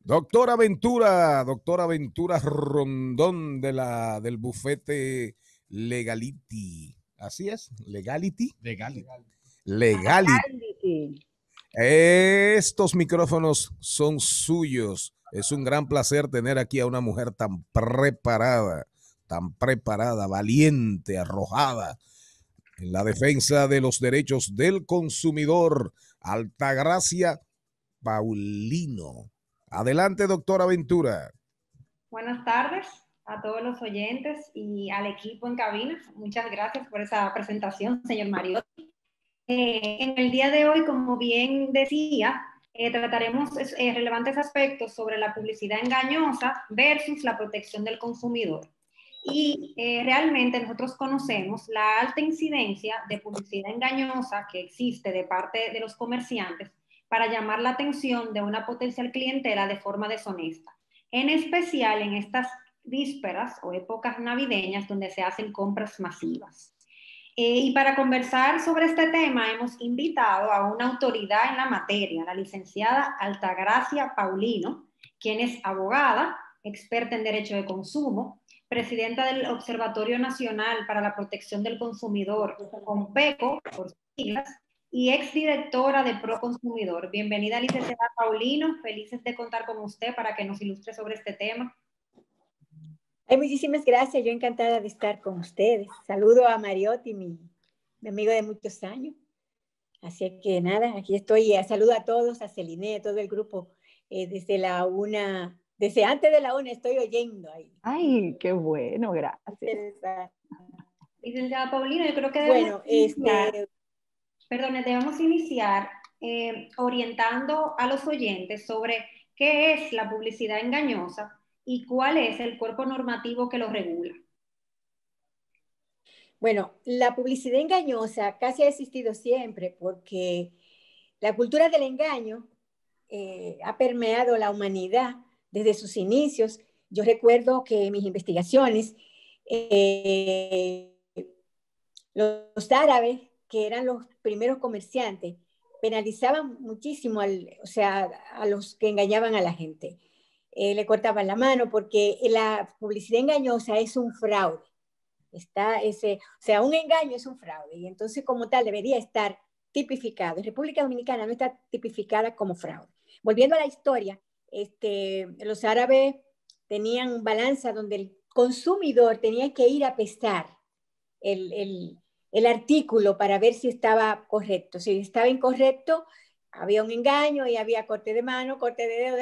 Doctora Ventura Rondón del bufete Legality. ¿Así es? ¿Legality? Legality. Estos micrófonos son suyos. Es un gran placer tener aquí a una mujer tan preparada, valiente, arrojada en la defensa de los derechos del consumidor. Altagracia Paulino. Adelante, doctora Ventura. Buenas tardes a todos los oyentes y al equipo en cabina. Muchas gracias por esa presentación, señor Mariotti. En el día de hoy, como bien decía, trataremos relevantes aspectos sobre la publicidad engañosa versus la protección del consumidor. Y realmente nosotros conocemos la alta incidencia de publicidad engañosa que existe de parte de los comerciantes para llamar la atención de una potencial clientela de forma deshonesta, en especial en estas vísperas o épocas navideñas donde se hacen compras masivas. Y para conversar sobre este tema hemos invitado a una autoridad en la materia, la licenciada Altagracia Paulino, quien es abogada, experta en derecho de consumo, presidenta del Observatorio Nacional para la Protección del Consumidor, ONPECO, por siglas, y exdirectora de Proconsumidor. Bienvenida, licenciada Paulino, felices de contar con usted para que nos ilustre sobre este tema. Ay, muchísimas gracias, yo encantada de estar con ustedes. Saludo a Mariotti, mi amigo de muchos años. Así que nada, aquí estoy. Saludo a todos, a Celine, a todo el grupo. Desde antes de la una estoy oyendo ahí. Ay, qué bueno, gracias. Licenciada Paulino, yo creo que debemos iniciar orientando a los oyentes sobre qué es la publicidad engañosa y cuál es el cuerpo normativo que lo regula. Bueno, la publicidad engañosa casi ha existido siempre porque la cultura del engaño ha permeado la humanidad desde sus inicios. Yo recuerdo que en mis investigaciones, los árabes, que eran los primeros comerciantes, penalizaban muchísimo a los que engañaban a la gente. Le cortaban la mano porque la publicidad engañosa es un fraude. Un engaño es un fraude y entonces como tal debería estar tipificado. En República Dominicana no está tipificada como fraude. Volviendo a la historia, los árabes tenían balanza donde el consumidor tenía que ir a pesar el artículo para ver si estaba correcto. Si estaba incorrecto, había un engaño y había corte de mano, corte de dedo,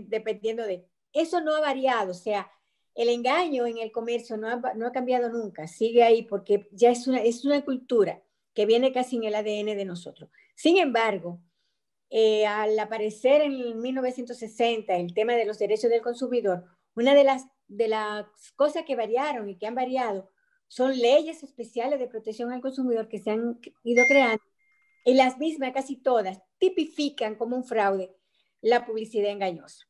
dependiendo de... Eso no ha variado, o sea, el engaño en el comercio no ha cambiado nunca, sigue ahí porque ya es una cultura que viene casi en el ADN de nosotros. Sin embargo, al aparecer en 1960 el tema de los derechos del consumidor, una de las cosas que variaron y que han variado son leyes especiales de protección al consumidor que se han ido creando y las mismas, casi todas, tipifican como un fraude la publicidad engañosa.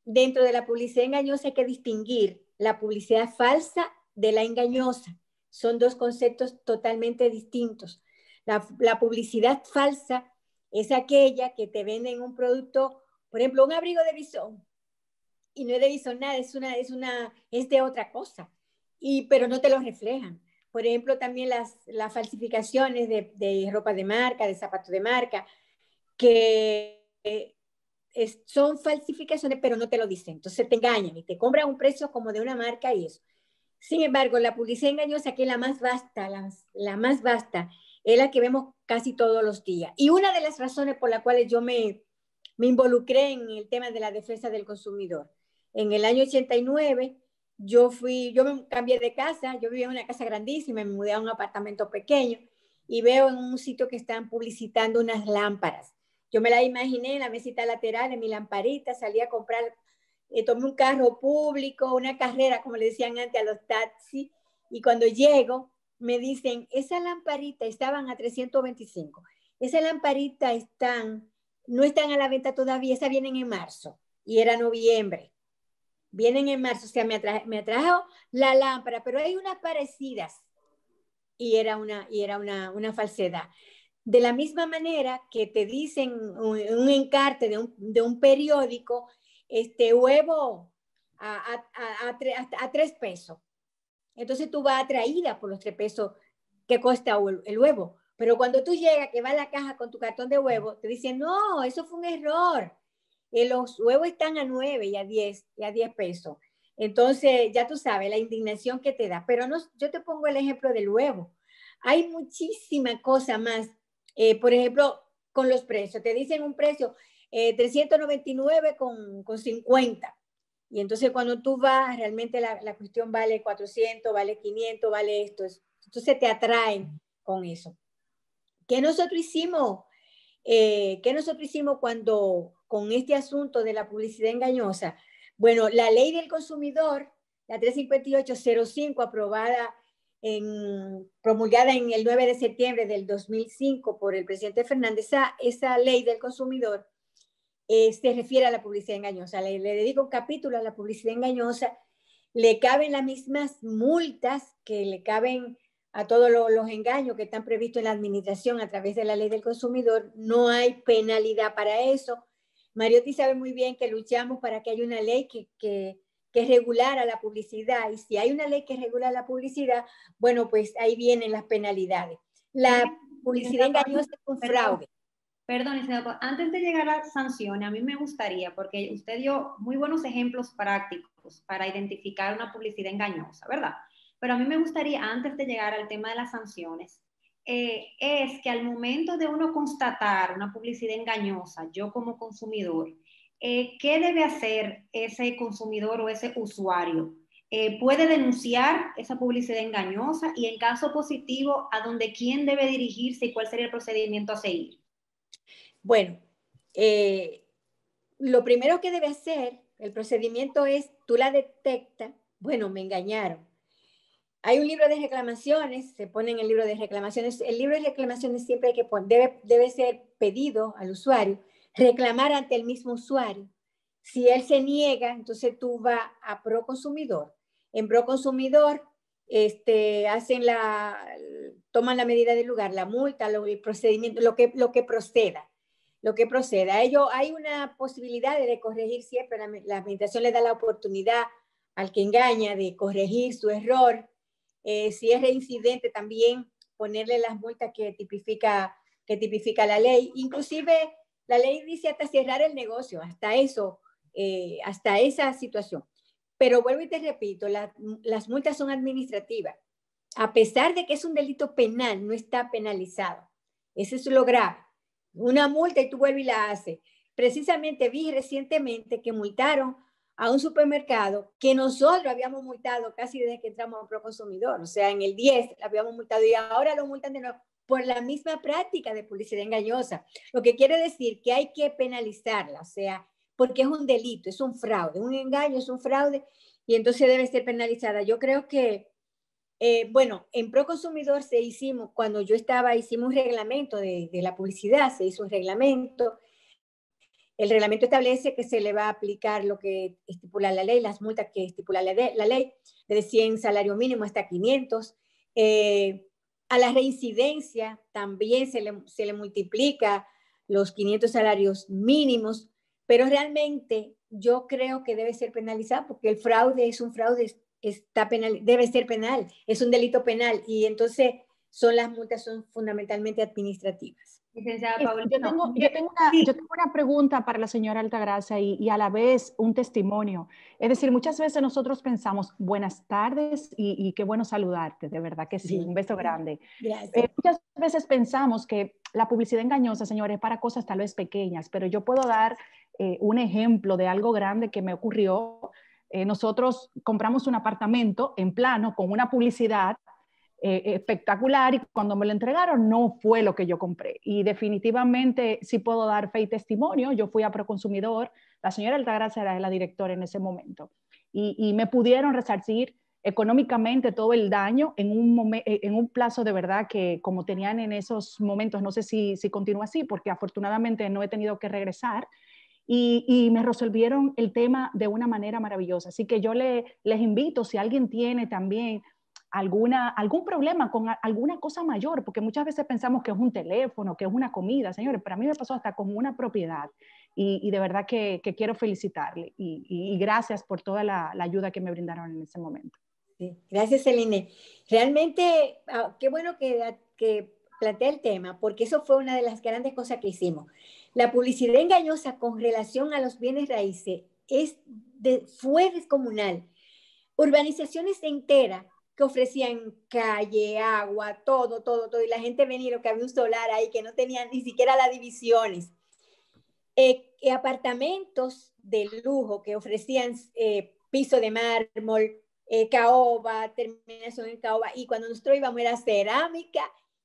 Dentro de la publicidad engañosa hay que distinguir la publicidad falsa de la engañosa. Son dos conceptos totalmente distintos. La publicidad falsa es aquella que te venden un producto, por ejemplo, un abrigo de bisón, y no es de bisón nada, es de otra cosa, pero no te lo reflejan. Por ejemplo, también las falsificaciones de ropa de marca, de zapatos de marca, que son falsificaciones, pero no te lo dicen. Entonces te engañan y te compran un precio como de una marca y eso. Sin embargo, la publicidad engañosa, que es la más vasta, la más vasta, es la que vemos casi todos los días. Y una de las razones por las cuales yo me involucré en el tema de la defensa del consumidor. En el año 89, yo me cambié de casa, yo vivía en una casa grandísima, me mudé a un apartamento pequeño y veo en un sitio que están publicitando unas lámparas. Yo me la imaginé en la mesita lateral, en mi lamparita, salí a comprar, tomé un carro público, una carrera, como le decían antes a los taxis, y cuando llego, me dicen, esa lamparita estaban a 325, esa lamparita no están a la venta todavía, esas vienen en marzo, y era noviembre. Vienen en marzo, o sea, me atrajo la lámpara, pero hay unas parecidas, y era una falsedad. De la misma manera que te dicen un encarte de un periódico, huevo a 3 pesos. Entonces tú vas atraída por los 3 pesos que cuesta el huevo. Pero cuando tú llegas, que va a la caja con tu cartón de huevo, te dicen, no, eso fue un error. Los huevos están a 9 y a 10 pesos. Entonces, ya tú sabes, la indignación que te da. Pero no, yo te pongo el ejemplo del huevo. Hay muchísima cosa más. Por ejemplo, con los precios. Te dicen un precio 399 con 50. Y entonces cuando tú vas, realmente la cuestión vale 400, vale 500, vale esto. Entonces te atraen con eso. ¿Qué nosotros hicimos? ¿Qué nosotros hicimos cuando con este asunto de la publicidad engañosa? Bueno, la ley del consumidor, la 35805, aprobada promulgada en el 9 de septiembre del 2005 por el presidente Fernández, esa ley del consumidor se refiere a la publicidad engañosa. Le dedico un capítulo a la publicidad engañosa. Le caben las mismas multas que le caben a todos los engaños que están previstos en la administración a través de la ley del consumidor. No hay penalidad para eso. Mariotti sabe muy bien que luchamos para que haya una ley que regulara la publicidad, y si hay una ley que regula la publicidad, bueno, pues ahí vienen las penalidades. La publicidad engañosa es un fraude. Perdón, senador, antes de llegar a las sanciones, a mí me gustaría, porque usted dio muy buenos ejemplos prácticos para identificar una publicidad engañosa, ¿verdad? Pero a mí me gustaría, antes de llegar al tema de las sanciones, es que al momento de uno constatar una publicidad engañosa, yo como consumidor, ¿qué debe hacer ese consumidor o ese usuario? ¿Puede denunciar esa publicidad engañosa? Y en caso positivo, ¿a dónde quién debe dirigirse y cuál sería el procedimiento a seguir? Bueno, lo primero que debe hacer, el procedimiento es, tú la detectas, bueno, me engañaron. Hay un libro de reclamaciones, se pone en el libro de reclamaciones. El libro de reclamaciones siempre hay que poner, debe ser pedido al usuario, reclamar ante el mismo usuario. Si él se niega, entonces tú vas a Proconsumidor. En Proconsumidor toman la medida del lugar, la multa, el procedimiento, lo que proceda. Hay una posibilidad de corregir siempre, la administración le da la oportunidad al que engaña de corregir su error. Si es reincidente, también ponerle las multas que tipifica la ley. Inclusive la ley dice hasta cerrar el negocio, hasta eso, hasta esa situación. Pero vuelvo y te repito, las multas son administrativas. A pesar de que es un delito penal, no está penalizado. Eso es lo grave. Una multa y tú vuelves y la haces. Precisamente vi recientemente que multaron a un supermercado que nosotros habíamos multado casi desde que entramos a Proconsumidor. O sea, en el 10 habíamos multado y ahora lo multan de nuevo por la misma práctica de publicidad engañosa. Lo que quiere decir que hay que penalizarla, o sea, porque es un delito, es un fraude, un engaño es un fraude y entonces debe ser penalizada. Yo creo que bueno, en Proconsumidor cuando yo estaba, hicimos un reglamento de la publicidad, se hizo un reglamento. El reglamento establece que se le va a aplicar lo que estipula la ley, las multas que estipula la ley, desde 100 salario mínimo hasta 500. A la reincidencia también se le multiplica los 500 salarios mínimos, pero realmente yo creo que debe ser penalizado porque el fraude es un fraude, debe ser penal, es un delito penal y entonces las multas son fundamentalmente administrativas. Licenciada Paulina. Yo tengo una pregunta para la señora Altagracia y a la vez un testimonio. Es decir, muchas veces nosotros pensamos, buenas tardes y qué bueno saludarte, de verdad que sí, un beso grande. Gracias. Muchas veces pensamos que la publicidad engañosa, señores, es para cosas tal vez pequeñas, pero yo puedo dar un ejemplo de algo grande que me ocurrió. Nosotros compramos un apartamento en plano con una publicidad espectacular y cuando me lo entregaron no fue lo que yo compré y definitivamente sí puedo dar fe y testimonio. Yo fui a Proconsumidor, la señora Altagracia era la directora en ese momento y me pudieron resarcir económicamente todo el daño en un plazo de verdad que como tenían en esos momentos, no sé si continúa así porque afortunadamente no he tenido que regresar y me resolvieron el tema de una manera maravillosa. Así que yo les invito, si alguien tiene también algún problema con alguna cosa mayor, porque muchas veces pensamos que es un teléfono, que es una comida, señores, pero a mí me pasó hasta con una propiedad y de verdad que quiero felicitarle y gracias por toda la ayuda que me brindaron en ese momento. Sí. Gracias, Celine. Realmente, qué bueno que plantea el tema, porque eso fue una de las grandes cosas que hicimos. La publicidad engañosa con relación a los bienes raíces fue descomunal. Urbanizaciones enteras que ofrecían calle, agua, todo, y la gente venía, lo que había un solar ahí que no tenían ni siquiera las divisiones. Apartamentos de lujo que ofrecían piso de mármol, caoba, terminación en caoba, y cuando nosotros íbamos era cerámica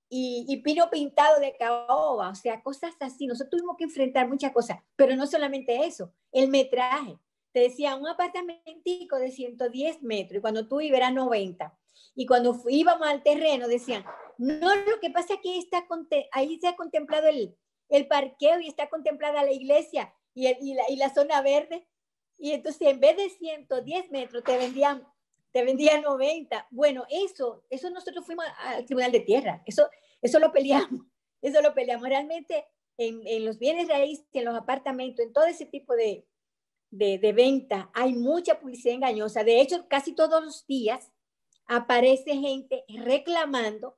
y pino pintado de caoba, o sea, cosas así. Nosotros tuvimos que enfrentar muchas cosas, pero no solamente eso, el metraje. Te decía, un apartamentico de 110 metros, y cuando tú ibas era 90. Y cuando íbamos al terreno decían, no, lo que pasa es que ahí se ha contemplado el parqueo y está contemplada la iglesia y la zona verde. Y entonces en vez de 110 metros te vendían 90. Bueno, eso nosotros fuimos al Tribunal de Tierra. Eso lo peleamos. Eso lo peleamos. Realmente en los bienes raíces, en los apartamentos, en todo ese tipo de venta, hay mucha publicidad engañosa. De hecho, casi todos los días aparece gente reclamando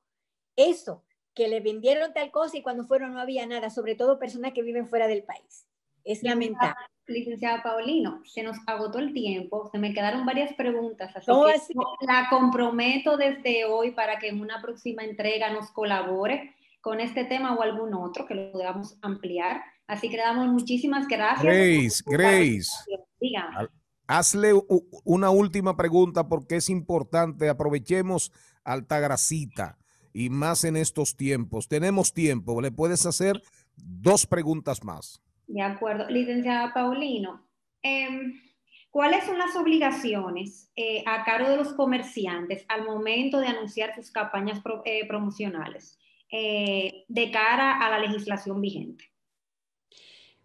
eso, que le vendieron tal cosa y cuando fueron no había nada, sobre todo personas que viven fuera del país. Es lamentable. Licenciada Paulino, se nos agotó el tiempo, se me quedaron varias preguntas, así ¿Cómo que así? la comprometo desde hoy para que en una próxima entrega nos colabore con este tema o algún otro que lo podamos ampliar. Así que le damos muchísimas gracias. Grace, Dígame. hazle una última pregunta porque es importante. Aprovechemos Altagracita y más en estos tiempos. Tenemos tiempo. Le puedes hacer 2 preguntas más. De acuerdo. Licenciada Paulino, ¿cuáles son las obligaciones a cargo de los comerciantes al momento de anunciar sus campañas promocionales de cara a la legislación vigente?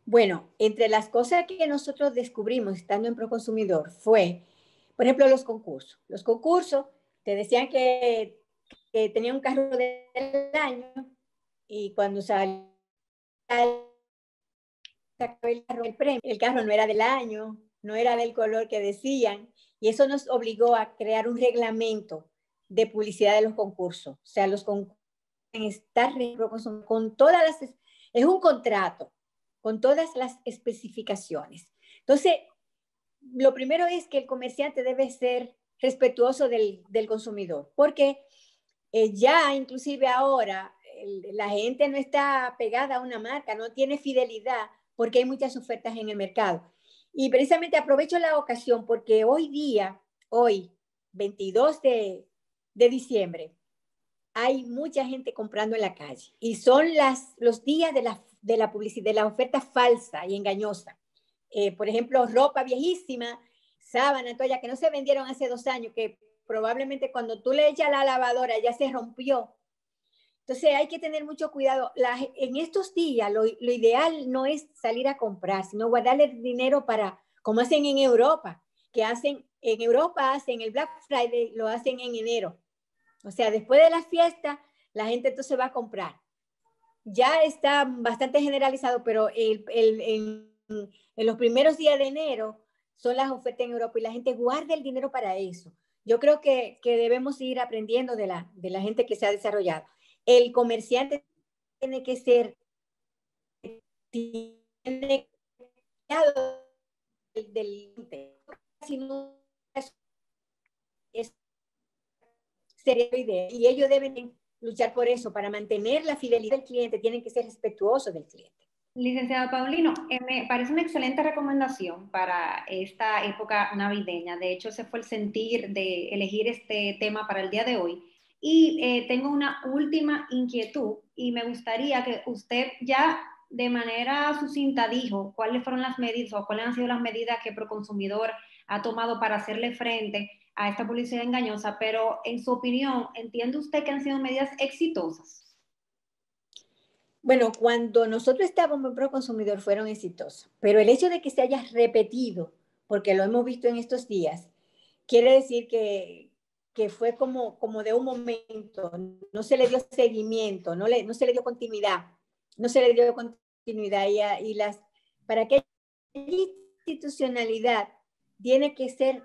Bueno, entre las cosas que nosotros descubrimos estando en Proconsumidor fue, por ejemplo, los concursos. Los concursos te decían que tenía un carro del año y cuando salió el carro no era del año, no era del color que decían, y eso nos obligó a crear un reglamento de publicidad de los concursos. O sea, los concursos estar con todas las, es un contrato con todas las especificaciones. Entonces, lo primero es que el comerciante debe ser respetuoso del consumidor, porque ya inclusive ahora la gente no está pegada a una marca, no tiene fidelidad porque hay muchas ofertas en el mercado. Y precisamente aprovecho la ocasión porque hoy, 22 de diciembre, hay mucha gente comprando en la calle y son los días de la publicidad, de la oferta falsa y engañosa. Por ejemplo, ropa viejísima, sábana, toalla que no se vendieron hace 2 años, que probablemente cuando tú le echas a la lavadora ya se rompió. Entonces hay que tener mucho cuidado. En estos días lo ideal no es salir a comprar, sino guardarle dinero para, como hacen en Europa, hacen el Black Friday, lo hacen en enero. O sea, después de la fiesta, la gente entonces va a comprar. Ya está bastante generalizado, pero en los primeros días de enero son las ofertas en Europa y la gente guarda el dinero para eso. Yo creo que debemos ir aprendiendo de la gente que se ha desarrollado. El comerciante tiene que ser si no es sería la idea. Y ellos deben luchar por eso, para mantener la fidelidad del cliente, tienen que ser respetuosos del cliente. Licenciada Paulino, me parece una excelente recomendación para esta época navideña. De hecho, ese fue el sentir de elegir este tema para el día de hoy. Y tengo una última inquietud y me gustaría que usted ya de manera sucinta dijo cuáles fueron las medidas o cuáles han sido las medidas que Proconsumidor ha tomado para hacerle frente a esta publicidad engañosa, pero en su opinión, ¿entiende usted que han sido medidas exitosas? Bueno, cuando nosotros estábamos en Proconsumidor fueron exitosos, pero el hecho de que se haya repetido, porque lo hemos visto en estos días, quiere decir que fue como de un momento, no se le dio seguimiento, no se le dio continuidad, y para que haya institucionalidad, tiene que ser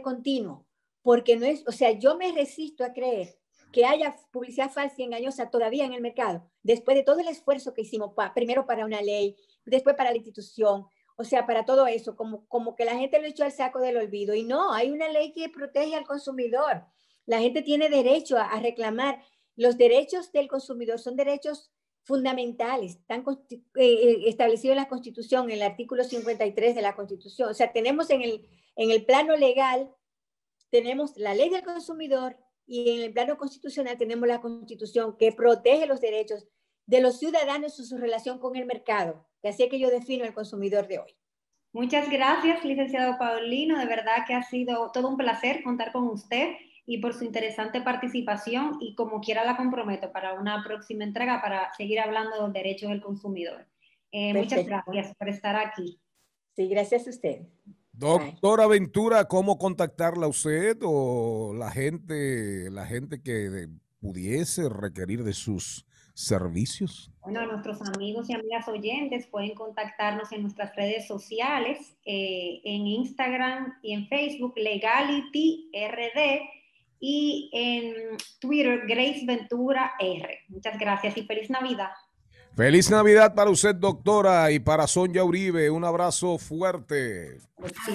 continuo, porque no es, o sea, yo me resisto a creer que haya publicidad falsa y engañosa todavía en el mercado, después de todo el esfuerzo que hicimos, primero para una ley, después para la institución, o sea, para todo eso, como que la gente lo echó al saco del olvido. Y no, hay una ley que protege al consumidor. La gente tiene derecho a reclamar. Los derechos del consumidor son derechos fundamentales, están establecidos en la Constitución, en el artículo 53 de la Constitución. O sea, tenemos en el plano legal, tenemos la ley del consumidor, y en el plano constitucional tenemos la Constitución que protege los derechos de los ciudadanos en su relación con el mercado. Y así es que yo defino el consumidor de hoy. Muchas gracias, licenciado Paulino. De verdad que ha sido todo un placer contar con usted y por su interesante participación, y como quiera la comprometo para una próxima entrega para seguir hablando de los derechos del consumidor. Muchas gracias por estar aquí. Sí, gracias a usted. Doctora Ventura, ¿cómo contactarla a usted o la gente que pudiese requerir de sus servicios? Bueno, nuestros amigos y amigas oyentes pueden contactarnos en nuestras redes sociales, en Instagram y en Facebook, Legality RD, y en Twitter, Grace Ventura R. Muchas gracias y feliz Navidad. Feliz Navidad para usted, doctora, y para Sonia Uribe. Un abrazo fuerte. Sí.